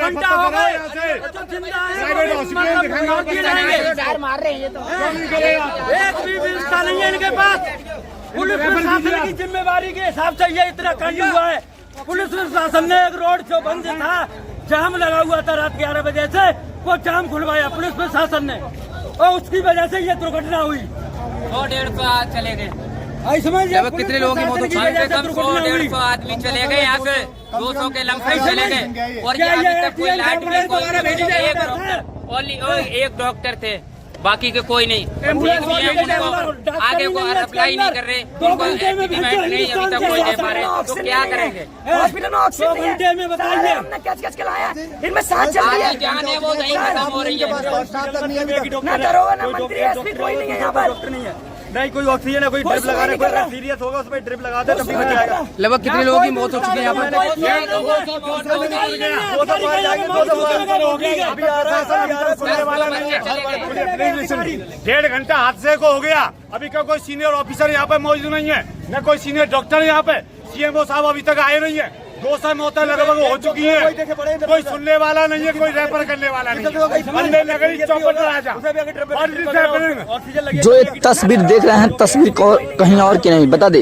घंटा हो गए प्राइवेट हॉस्पिटल दिखाएंगे, मार रहे हैं ये तो। एक भी व्यवस्था नहीं है इनके पास। पुलिस प्रशासन की जिम्मेवारी के हिसाब से ये इतना कांड हुआ है। पुलिस प्रशासन ने एक रोड जो बंद था, जाम लगा हुआ था रात 11 बजे से, वो जाम खुलवाया पुलिस प्रशासन ने और उसकी वजह से ये दुर्घटना हुई। 100-150 चले गए। लगभग कितने लोगों की मौत हुई? 100-150 आदमी चले गए यहाँ से, 200 के लमसम चले गए। और ये अभी तक कोई लाइट नहीं, कोई एक डॉक्टर थे, बाकी के कोई नहीं। उनको आगे को अप्लाई नहीं कर रहे, उनको एग्रीमेंट नहीं अभी तक कोई दे पा रहे, तो क्या करेंगे? हॉस्पिटल में ऑक्सीजन नहीं है। में बताइए हमने कैच के लाया, इनमें सांस चल रही है। जान है वो नहीं खत्म हो रही है। ना दरोगा ना मंत्री एसपी कोई नहीं है यहाँ पर। नहीं कोई ऑक्सीजन है, कोई ड्रिप लगा रहे, कोई सीरियस होगा उसमें ड्रिप लगा दे तब भी बच जाएगा। लगभग कितने लोगों की मौत हो चुकी है यहाँ पर? डेढ़ घंटा हादसे को हो गया, अभी का कोई सीनियर ऑफिसर यहाँ पे मौजूद नहीं है, न कोई सीनियर डॉक्टर यहाँ पे। सीएमओ साहब अभी तक आए नहीं है। 200 मौतें लगभग हो चुकी है, कोई सुनने वाला नहीं है, कोई रेफर करने वाला नहीं है। अंधे नगरी चौपट राजा। जो ये तस्वीर देख रहे हैं, तस्वीर कहीं और की नहीं, बता दे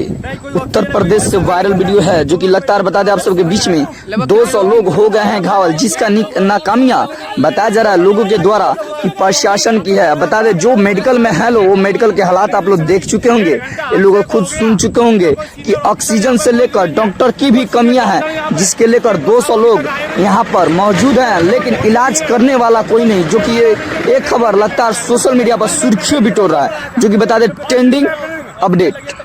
उत्तर प्रदेश से वायरल वीडियो है जो कि लगातार बता दे आप सबके बीच में 200 लोग हो गए हैं घायल, जिसका नाकामियां बताया जा रहा है लोगों के द्वारा कि प्रशासन की है। बता दे जो मेडिकल में है लोग, वो मेडिकल के हालात आप लोग देख चुके होंगे, ये लोग खुद सुन चुके होंगे कि ऑक्सीजन से लेकर डॉक्टर की भी कमियां हैं, जिसके लेकर 200 लोग यहाँ पर मौजूद हैं, लेकिन इलाज करने वाला कोई नहीं। जो कि ये एक खबर लगातार सोशल मीडिया पर सुर्खियों बिटोर रहा है, जो कि बता दे ट्रेंडिंग अपडेट।